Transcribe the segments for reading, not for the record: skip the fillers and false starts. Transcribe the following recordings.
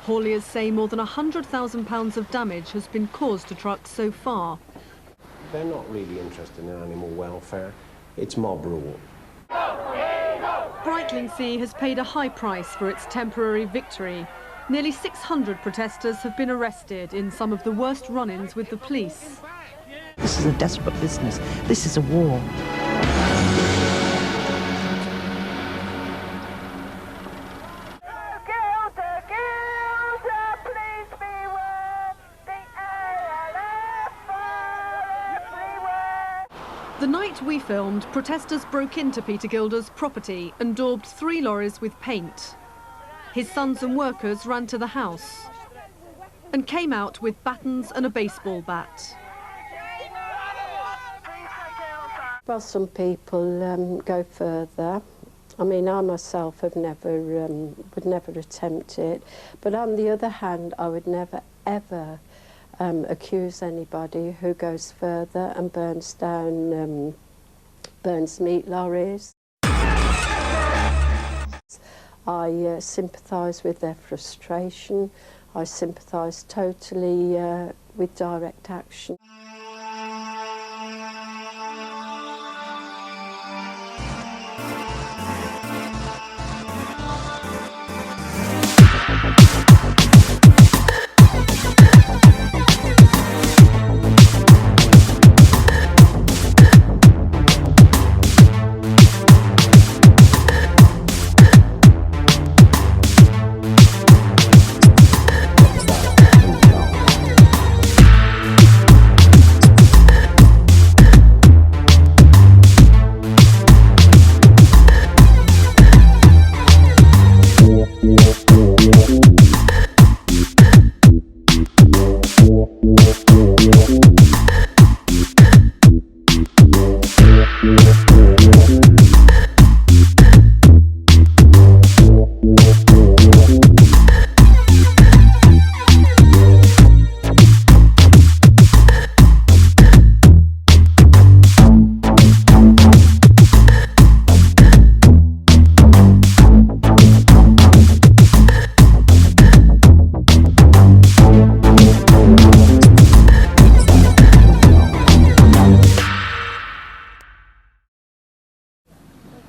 Hauliers say more than £100,000 of damage has been caused to trucks so far. They're not really interested in animal welfare. It's mob rule. Brightlingsea has paid a high price for its temporary victory. Nearly 600 protesters have been arrested in some of the worst run-ins with the police. This is a desperate business. This is a war. The night we filmed, protesters broke into Peter Gilder's property and daubed 3 lorries with paint. His sons and workers ran to the house and came out with batons and a baseball bat. Well, some people go further. I mean, I myself would never attempt it. But on the other hand, I would never, ever accuse anybody who goes further and burns down, burns meat lorries. I sympathise with their frustration. I sympathise totally with direct action.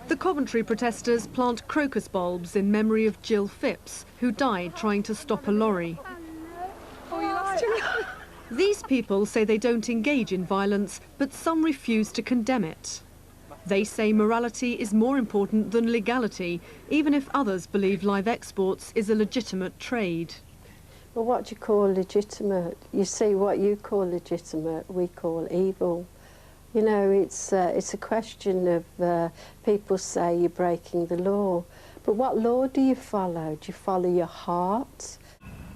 The Coventry protesters plant crocus bulbs in memory of Jill Phipps, who died trying to stop a lorry. These people say they don't engage in violence, but some refuse to condemn it. They say morality is more important than legality, even if others believe live exports is a legitimate trade. Well, what do you call legitimate? You see, what you call legitimate, we call evil. You know, it's a question of people say you're breaking the law. But what law do you follow? Do you follow your heart?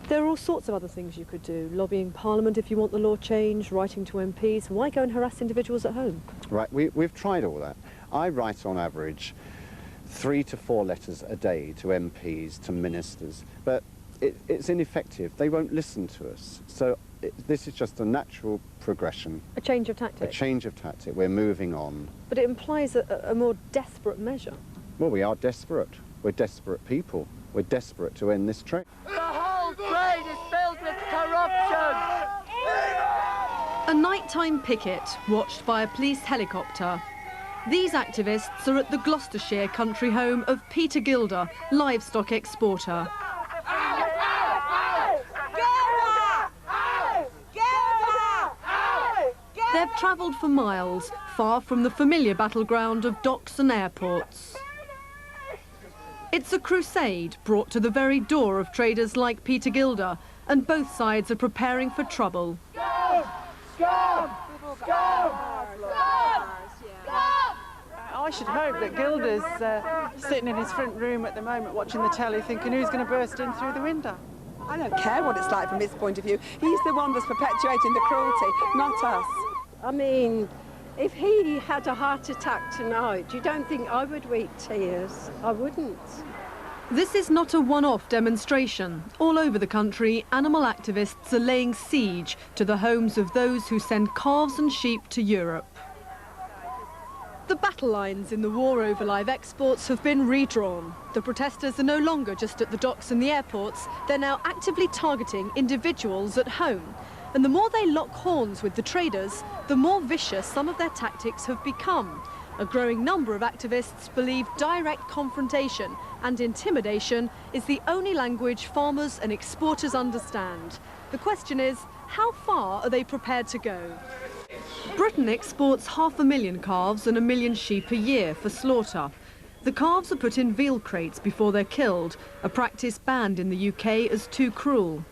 There are all sorts of other things you could do. Lobbying Parliament if you want the law changed, writing to MPs. Why go and harass individuals at home? Right, we've tried all that. I write on average 3 to 4 letters a day to MPs, to ministers, but it's ineffective. They won't listen to us. So this is just a natural progression. A change of tactic? A change of tactic. We're moving on. But it implies a more desperate measure. Well, we are desperate. We're desperate people. We're desperate to end this trade. The whole trade is filled with corruption! A nighttime picket watched by a police helicopter. These activists are at the Gloucestershire country home of Peter Gilder, livestock exporter. They've travelled for miles, far from the familiar battleground of docks and airports. It's a crusade brought to the very door of traders like Peter Gilder, and both sides are preparing for trouble. Scum! Scum! Scum! I should hope that Gilder's sitting in his front room at the moment watching the telly thinking who's going to burst in through the window. I don't care what it's like from his point of view. He's the one that's perpetuating the cruelty, not us. I mean, if he had a heart attack tonight, you don't think I would weep tears? I wouldn't. This is not a one-off demonstration. All over the country, animal activists are laying siege to the homes of those who send calves and sheep to Europe. The battle lines in the war over live exports have been redrawn. The protesters are no longer just at the docks and the airports, they're now actively targeting individuals at home. And the more they lock horns with the traders, the more vicious some of their tactics have become. A growing number of activists believe direct confrontation and intimidation is the only language farmers and exporters understand. The question is, how far are they prepared to go? Britain exports 500,000 calves and 1 million sheep a year for slaughter. The calves are put in veal crates before they're killed, a practice banned in the UK as too cruel.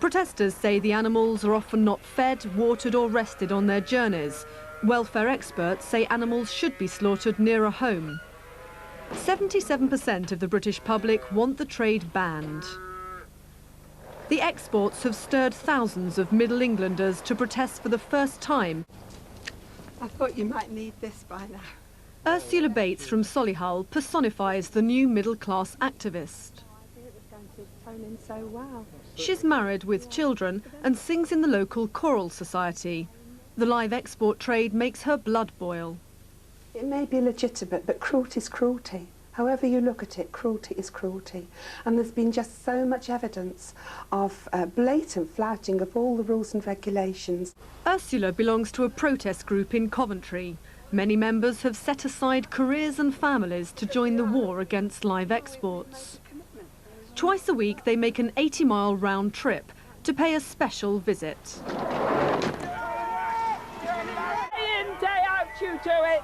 Protesters say the animals are often not fed, watered or rested on their journeys. Welfare experts say animals should be slaughtered nearer home. 77% of the British public want the trade banned. The exports have stirred thousands of Middle Englanders to protest for the first time. I thought you might need this by now. Ursula Bates from Solihull personifies the new middle-class activist. It was going to phone in so well. She's married with children and sings in the local choral society. The live export trade makes her blood boil. It may be legitimate, but cruelty is cruelty. However you look at it, cruelty is cruelty. And there's been just so much evidence of blatant flouting of all the rules and regulations. Ursula belongs to a protest group in Coventry. Many members have set aside careers and families to join the war against live exports. Twice a week they make an 80-mile round trip to pay a special visit. You do it.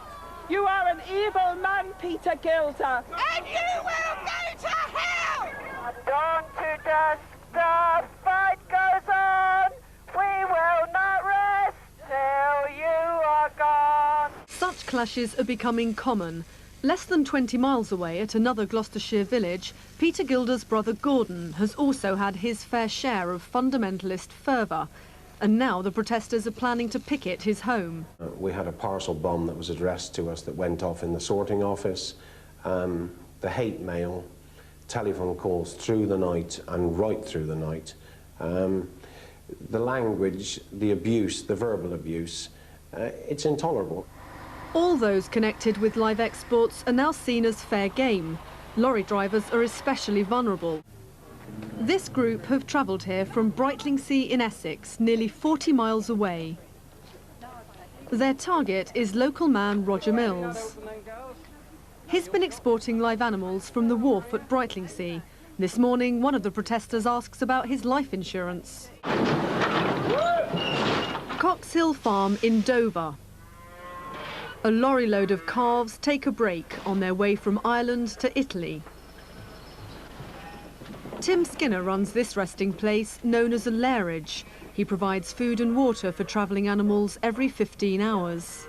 You are an evil man, Peter Gilder. And you will go to hell! Dawn to dusk, the fight goes on. We will not rest till you are gone. Such clashes are becoming common. Less than 20 miles away at another Gloucestershire village, Peter Gilder's brother Gordon has also had his fair share of fundamentalist fervour. And now the protesters are planning to picket his home. We had a parcel bomb that was addressed to us that went off in the sorting office. The hate mail, telephone calls through the night and right through the night. The language, the abuse, the verbal abuse, it's intolerable. All those connected with live exports are now seen as fair game. Lorry drivers are especially vulnerable. This group have travelled here from Brightlingsea in Essex, nearly 40 miles away. Their target is local man Roger Mills. He's been exporting live animals from the wharf at Brightlingsea. This morning, one of the protesters asks about his life insurance. Coxhill Farm in Dover. A lorry load of calves take a break on their way from Ireland to Italy. Tim Skinner runs this resting place, known as a lairage. He provides food and water for travelling animals every 15 hours.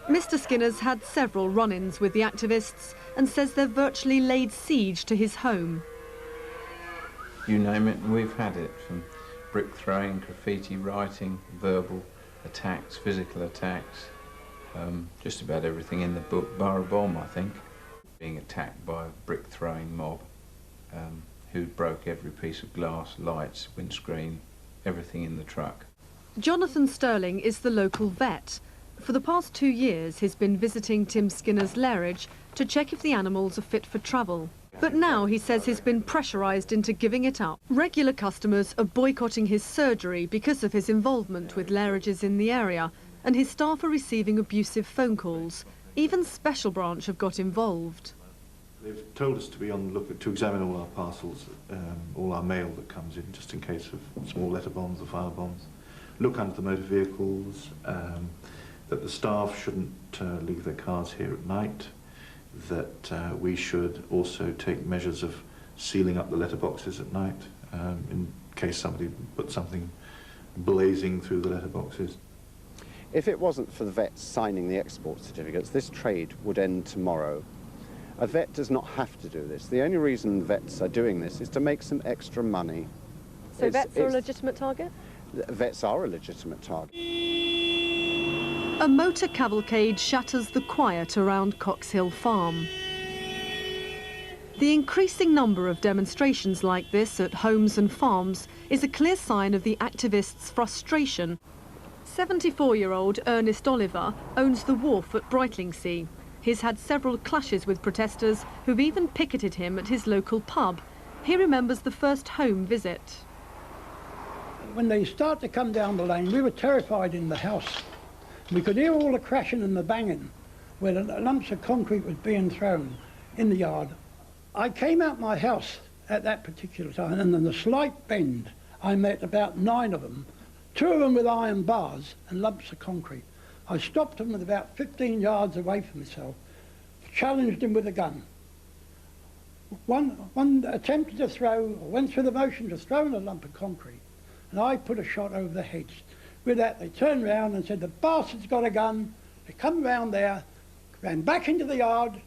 Mr. Skinner's had several run-ins with the activists and says they've virtually laid siege to his home. You name it, we've had it, from brick throwing, graffiti writing, verbal attacks, physical attacks, just about everything in the book, bar a bomb, I think. Being attacked by a brick throwing mob. Who broke every piece of glass, lights, windscreen, everything in the truck. Jonathan Sterling is the local vet. For the past 2 years, he's been visiting Tim Skinner's lairage to check if the animals are fit for travel. But now he says he's been pressurised into giving it up. Regular customers are boycotting his surgery because of his involvement with lairages in the area, and his staff are receiving abusive phone calls. Even Special Branch have got involved. They've told us to be on the look to examine all our parcels, all our mail that comes in, just in case of small letter bombs or fire bombs. Look under the motor vehicles, that the staff shouldn't leave their cars here at night, that we should also take measures of sealing up the letterboxes at night, in case somebody put something blazing through the letterboxes. If it wasn't for the vets signing the export certificates, this trade would end tomorrow. A vet does not have to do this. The only reason vets are doing this is to make some extra money. So vets are a legitimate target? Vets are a legitimate target. A motor cavalcade shatters the quiet around Coxhill Farm. The increasing number of demonstrations like this at homes and farms is a clear sign of the activists' frustration. 74-year-old Ernest Oliver owns the wharf at Brightlingsea. He's had several clashes with protesters who've even picketed him at his local pub. He remembers the first home visit. When they start to come down the lane, we were terrified in the house. We could hear all the crashing and the banging where the lumps of concrete was being thrown in the yard. I came out my house at that particular time, and in the slight bend, I met about 9 of them, 2 of them with iron bars and lumps of concrete. I stopped them with about 15 yards away from myself, challenged him with a gun. One attempted to throw, or went through the motion to throw in a lump of concrete, and I put a shot over the heads. With that, they turned round and said, "The bastard's got a gun." They come round there, ran back into the yard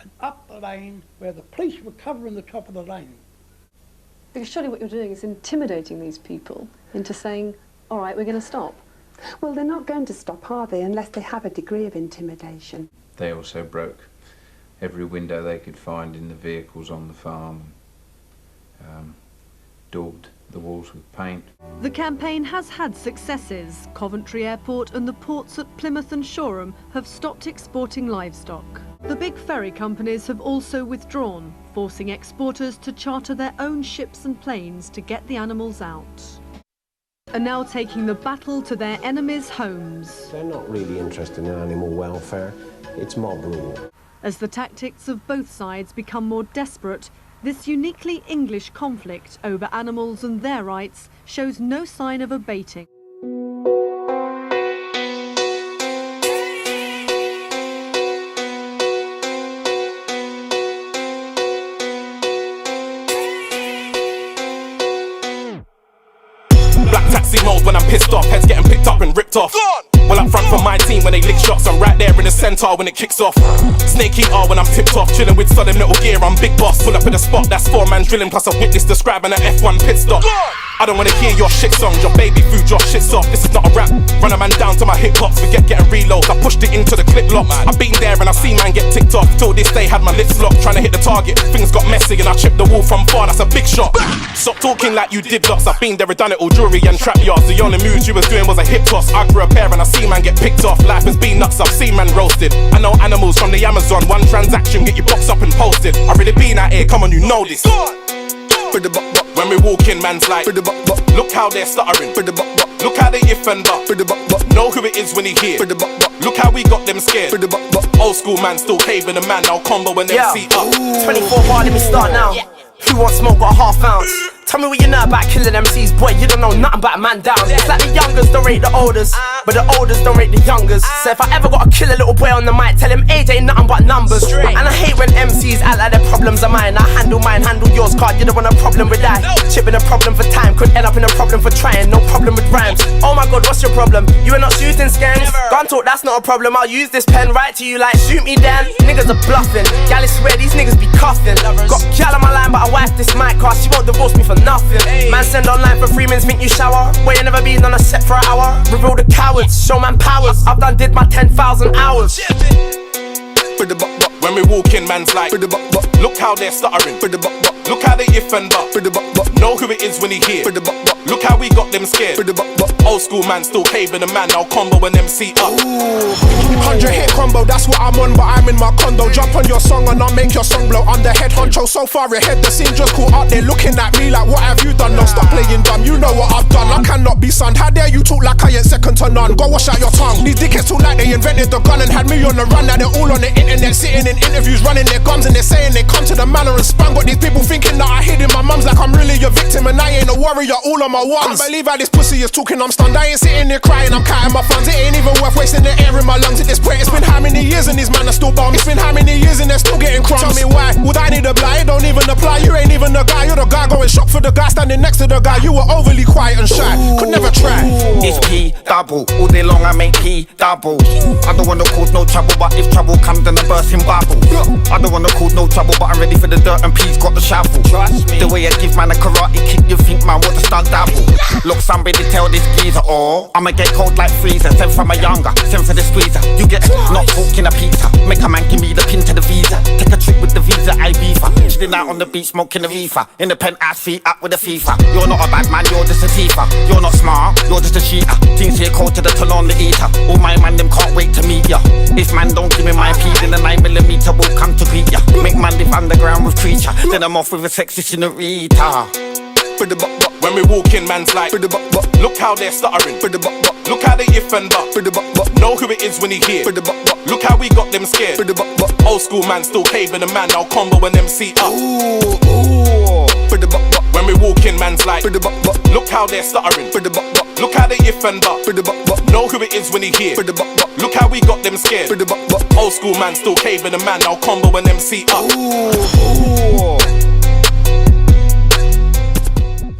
and up the lane where the police were covering the top of the lane. Because surely what you're doing is intimidating these people into saying, all right, we're going to stop. Well, they're not going to stop, are they, unless they have a degree of intimidation. They also broke every window they could find in the vehicles on the farm, daubed the walls with paint. The campaign has had successes. Coventry Airport and the ports at Plymouth and Shoreham have stopped exporting livestock. The big ferry companies have also withdrawn, forcing exporters to charter their own ships and planes to get the animals out. Are now taking the battle to their enemies' homes. They're not really interested in animal welfare. It's mob rule. As the tactics of both sides become more desperate, this uniquely English conflict over animals and their rights shows no sign of abating. Black taxi modes when I'm pissed off, heads getting picked up and ripped off. Well, up front for my team when they lick shots, I'm right there in the centre when it kicks off. Snake eater when I'm tipped off, chilling with solid metal gear, I'm big boss. Pull up in the spot, that's 4-man drilling plus a witness describing an F1 pit stop. I don't wanna hear your shit songs, your baby food, your shit's off. This is not a rap, run a man down to my hip hops, forget getting reloads. I pushed it into the clip locks. I've been there and I've seen man get ticked off. Till this day had my lips locked, trying to hit the target. Things got messy and I chipped the wall from far, that's a big shot. Stop talking like you did lots, I've been there and done it all, jewelry and trap yards. The only moves you was doing was a hip toss. I grew a pair and I see man get picked off. Life has been nuts, I've seen man roasted. I know animals from the Amazon, one transaction get you boxed up and posted. I really been out here, come on you know this. When we walk in, man's like, look how they're stuttering. Look how they if and but. Know who it is when he hear. Look how we got them scared. Old school man still caving a man, now combo when them see up. 24 bar, let me start now. Who wants smoke, got a half ounce? Tell me what you know about killing MCs, boy, you don't know nothing about a man down. It's like the youngers don't rate the olders, but the olders don't rate the youngers. So if I ever gotta kill a little boy on the mic, tell him age ain't nothing but numbers. And I hate when MCs act like their problems are mine. I handle mine, handle yours, card, you don't want a problem with that. Chipping a problem for time, could end up in a problem for trying, no problem with rhymes. Oh my god, what's your problem? You are not shooting scams? Gun talk, that's not a problem, I'll use this pen right to you like shoot me Dan. Niggas are bluffing, gal I swear these niggas be cuffing. Got gal on my line but I wife this mic card, she won't divorce me for nothing. Man send online for 3 minutes, think you shower. Where you never been on a set for an hour. Reveal the cowards, show man powers. I've did my 10,000 hours. When we walk in, man's like, look how they're stuttering. Look how they if and but. Know who it is when he hear. Look how we got them scared. Old school man still caving a man, now combo when them see up. 100 hit combo, that's what I'm on, but I'm in my condo. Jump on your song and I'll make your song blow. I'm the head honcho, so far ahead, the scene just caught up. They're looking at me like, what have you done? No, stop playing dumb, you know what I've done. I cannot be sunned, how dare you talk like I ain't second to none. Go wash out your tongue. These dickheads talk like they invented the gun and had me on the run. Now they're all on the internet, sitting in interviews, running their guns, and they're saying they come to the manor and spun. But these people thinking that I hid in my mum's like I'm really a victim and I ain't a warrior, all on my ones. Can't believe how this pussy is talking, I'm stunned. I ain't sitting there crying, I'm counting my funds. It ain't even worth wasting the air in my lungs at this point. It's been how many years and these man are still bums. It's been how many years and they're still getting crumbs. Tell me why, would I need a blind? It don't even apply, you ain't even the guy. You're the guy going shop for the guy standing next to the guy. You were overly quiet and shy, could never try. It's P double, all day long I make P double. I don't wanna cause no trouble, but if trouble comes then I burst in bubble. I don't wanna cause no trouble, but I'm ready for the dirt and P's got the shovel. Trust me. The way I give man a karate kick, you think man what a stunt double. Look, somebody tell this geezer, oh, I'ma get cold like freezer. Send from a younger, send for the squeezer. You get not talking a pizza. Make a man give me the pin to the visa. Take a trip with the visa, Ibiza. Chilling out on the beach, smoking the reefer. In the penthouse, feet up with the FIFA. You're not a bad man, you're just a thief. You're not smart, you're just a cheater. Things here cold to the ton on the eater. All my man, them can't wait to meet ya. If man don't give me my P, then the 9mm will come to greet ya. Make man live underground with creature. Then I'm off with a sexy senorita. When we walk in, man's like, look how they're stuttering. Look how they if and but. Know who it is when he here. Look how we got them scared. Old school man still caving a man, now combo and MC up. When we walk in, man's like, look how they're stuttering. Look how they if and but. Know who it is when he here. Look how we got them scared. Old school man still caving a man, now combo and MC up.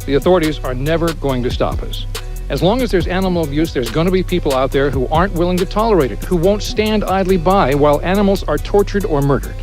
The authorities are never going to stop us. As long as there's animal abuse, there's going to be people out there who aren't willing to tolerate it, who won't stand idly by while animals are tortured or murdered.